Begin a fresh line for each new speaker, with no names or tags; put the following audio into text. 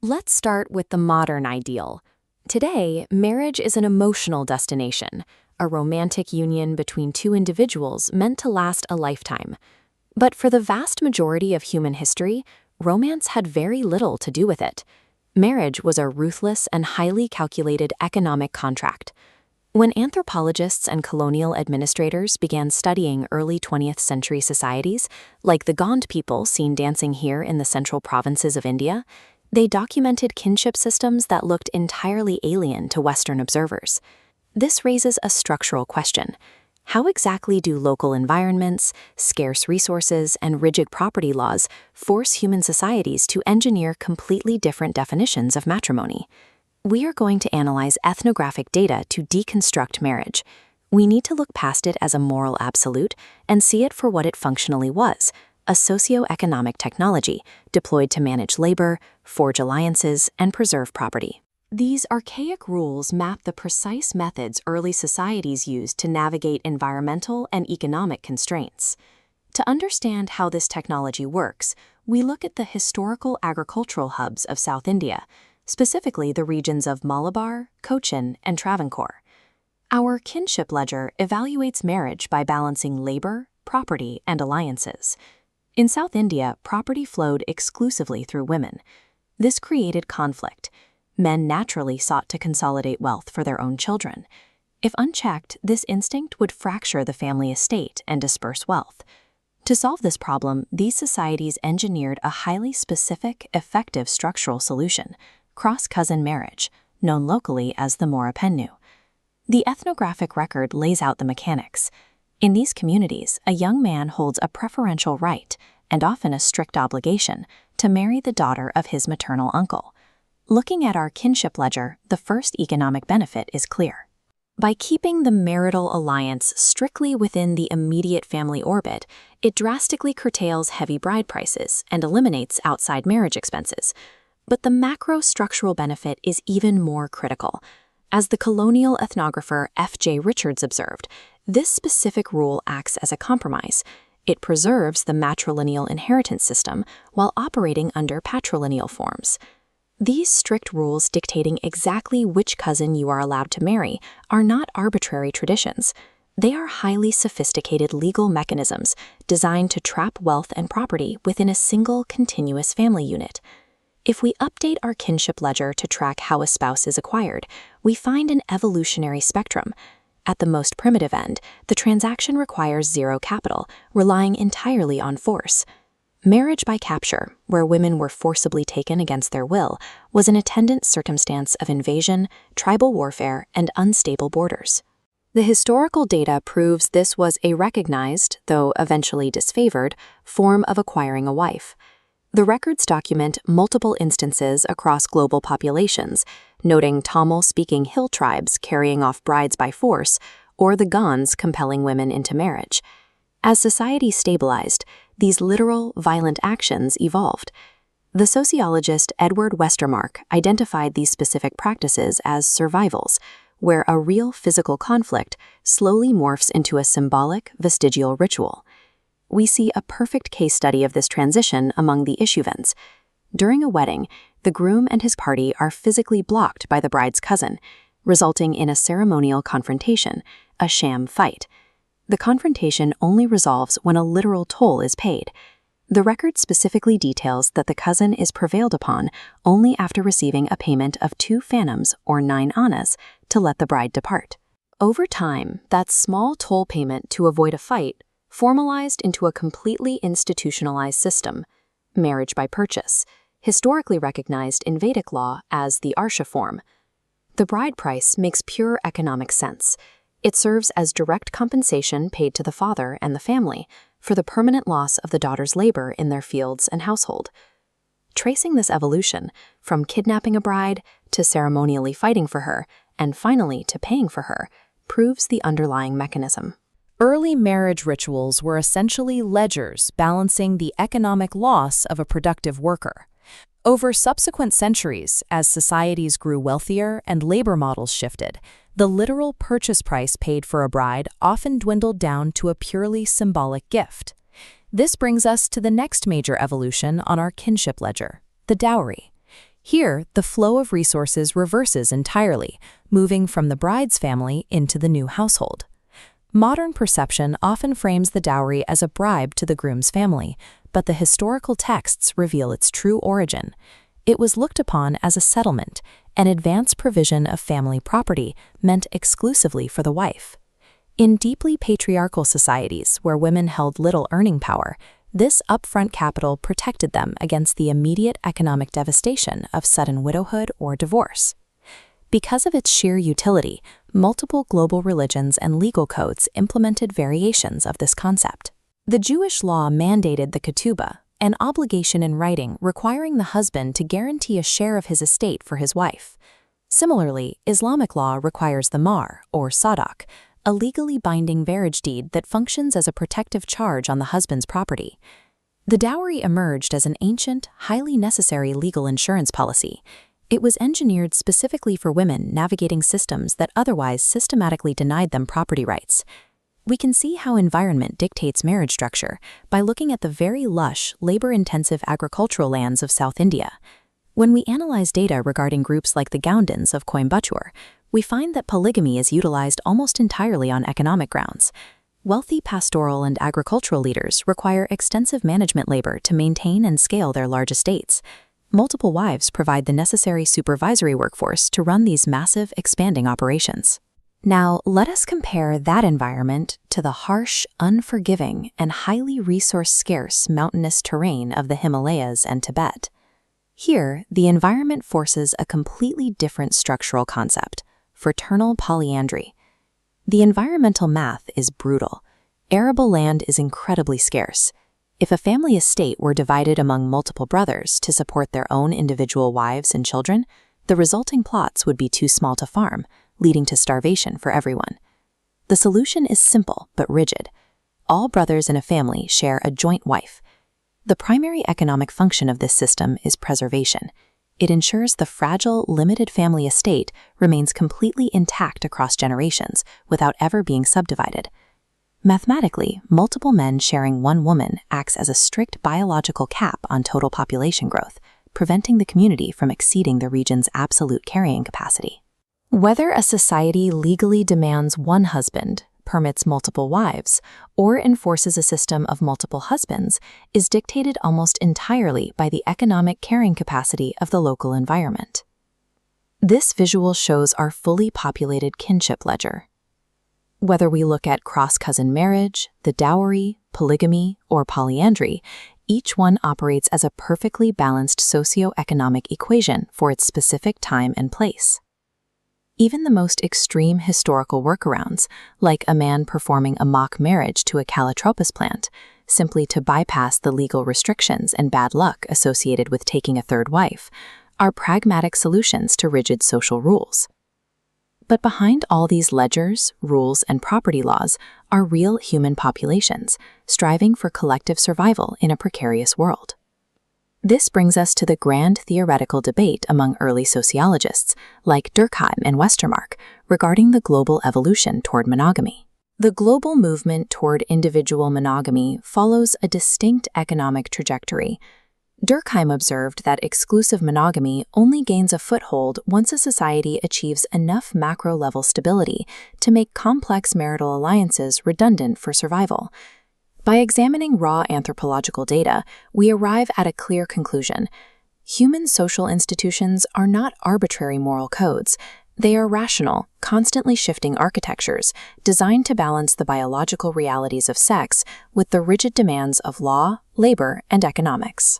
Let's start with the modern ideal. Today, marriage is an emotional destination, a romantic union between two individuals meant to last a lifetime. But for the vast majority of human history, romance had very little to do with it. Marriage was a ruthless and highly calculated economic contract. When anthropologists and colonial administrators began studying early 20th century societies, like the Gond people seen dancing here in the central provinces of India, they documented kinship systems that looked entirely alien to Western observers. This raises a structural question. How exactly do local environments, scarce resources, and rigid property laws force human societies to engineer completely different definitions of matrimony? We are going to analyze ethnographic data to deconstruct marriage. We need to look past it as a moral absolute and see it for what it functionally was: a socio-economic technology deployed to manage labor, forge alliances, and preserve property. These archaic rules map the precise methods early societies used to navigate environmental and economic constraints. To understand how this technology works, we look at the historical agricultural hubs of South India, specifically the regions of Malabar, Cochin, and Travancore. Our kinship ledger evaluates marriage by balancing labor, property, and alliances. In South India, property flowed exclusively through women. This created conflict. Men naturally sought to consolidate wealth for their own children. If unchecked, this instinct would fracture the family estate and disperse wealth. To solve this problem, these societies engineered a highly specific, effective structural solution: cross-cousin marriage, known locally as the Morapennu. The ethnographic record lays out the mechanics. In these communities, a young man holds a preferential right, and often a strict obligation, to marry the daughter of his maternal uncle. Looking at our kinship ledger, the first economic benefit is clear. By keeping the marital alliance strictly within the immediate family orbit, it drastically curtails heavy bride prices and eliminates outside marriage expenses. But the macro-structural benefit is even more critical. As the colonial ethnographer F.J. Richards observed, this specific rule acts as a compromise. It preserves the matrilineal inheritance system while operating under patrilineal forms. These strict rules dictating exactly which cousin you are allowed to marry are not arbitrary traditions. They are highly sophisticated legal mechanisms designed to trap wealth and property within a single continuous family unit. If we update our kinship ledger to track how a spouse is acquired, we find an evolutionary spectrum. At the most primitive end, the transaction requires zero capital, relying entirely on force. Marriage by capture, where women were forcibly taken against their will, was an attendant circumstance of invasion, tribal warfare, and unstable borders. The historical data proves this was a recognized, though eventually disfavored, form of acquiring a wife. The records document multiple instances across global populations, noting Tamil-speaking hill tribes carrying off brides by force, or the Gonds compelling women into marriage. As society stabilized, these literal, violent actions evolved. The sociologist Edward Westermark identified these specific practices as survivals, where a real physical conflict slowly morphs into a symbolic, vestigial ritual. We see a perfect case study of this transition among the Ishuvans. During a wedding, the groom and his party are physically blocked by the bride's cousin, resulting in a ceremonial confrontation, a sham fight. The confrontation only resolves when a literal toll is paid. The record specifically details that the cousin is prevailed upon only after receiving a payment of 2 phantoms or 9 annas to let the bride depart. Over time, that small toll payment to avoid a fight formalized into a completely institutionalized system: marriage by purchase, historically recognized in Vedic law as the Arsha form. The bride price makes pure economic sense. It serves as direct compensation paid to the father and the family for the permanent loss of the daughter's labor in their fields and household. Tracing this evolution, from kidnapping a bride to ceremonially fighting for her, and finally to paying for her, proves the underlying mechanism.
Early marriage rituals were essentially ledgers balancing the economic loss of a productive worker. Over subsequent centuries, as societies grew wealthier and labor models shifted, the literal purchase price paid for a bride often dwindled down to a purely symbolic gift. This brings us to the next major evolution on our kinship ledger: the dowry. Here, the flow of resources reverses entirely, moving from the bride's family into the new household. Modern perception often frames the dowry as a bribe to the groom's family, but the historical texts reveal its true origin. It was looked upon as a settlement, an advance provision of family property meant exclusively for the wife. In deeply patriarchal societies where women held little earning power, this upfront capital protected them against the immediate economic devastation of sudden widowhood or divorce. Because of its sheer utility, multiple global religions and legal codes implemented variations of this concept. The Jewish law mandated the ketubah, an obligation in writing requiring the husband to guarantee a share of his estate for his wife. Similarly, Islamic law requires the mahr, or sadaq, a legally binding marriage deed that functions as a protective charge on the husband's property. The dowry emerged as an ancient, highly necessary legal insurance policy. It was engineered specifically for women navigating systems that otherwise systematically denied them property rights. We can see how environment dictates marriage structure by looking at the very lush, labor-intensive agricultural lands of South India. When we analyze data regarding groups like the Gaundans of Coimbatore, we find that polygamy is utilized almost entirely on economic grounds. Wealthy pastoral and agricultural leaders require extensive management labor to maintain and scale their large estates. Multiple wives provide the necessary supervisory workforce to run these massive, expanding operations. Now, let us compare that environment to the harsh, unforgiving, and highly resource-scarce mountainous terrain of the Himalayas and Tibet. Here, the environment forces a completely different structural concept: fraternal polyandry. The environmental math is brutal. Arable land is incredibly scarce. If a family estate were divided among multiple brothers to support their own individual wives and children, the resulting plots would be too small to farm, leading to starvation for everyone. The solution is simple but rigid. All brothers in a family share a joint wife. The primary economic function of this system is preservation. It ensures the fragile, limited family estate remains completely intact across generations without ever being subdivided. Mathematically, multiple men sharing one woman acts as a strict biological cap on total population growth, preventing the community from exceeding the region's absolute carrying capacity. Whether a society legally demands one husband, permits multiple wives, or enforces a system of multiple husbands is dictated almost entirely by the economic carrying capacity of the local environment. This visual shows our fully populated kinship ledger. Whether we look at cross-cousin marriage, the dowry, polygamy, or polyandry, each one operates as a perfectly balanced socio-economic equation for its specific time and place. Even the most extreme historical workarounds, like a man performing a mock marriage to a calotropis plant, simply to bypass the legal restrictions and bad luck associated with taking a third wife, are pragmatic solutions to rigid social rules. But behind all these ledgers, rules, and property laws are real human populations, striving for collective survival in a precarious world. This brings us to the grand theoretical debate among early sociologists, like Durkheim and Westermarck, regarding the global evolution toward monogamy. The global movement toward individual monogamy follows a distinct economic trajectory. Durkheim observed that exclusive monogamy only gains a foothold once a society achieves enough macro-level stability to make complex marital alliances redundant for survival. By examining raw anthropological data, we arrive at a clear conclusion. Human social institutions are not arbitrary moral codes. They are rational, constantly shifting architectures designed to balance the biological realities of sex with the rigid demands of law, labor, and economics.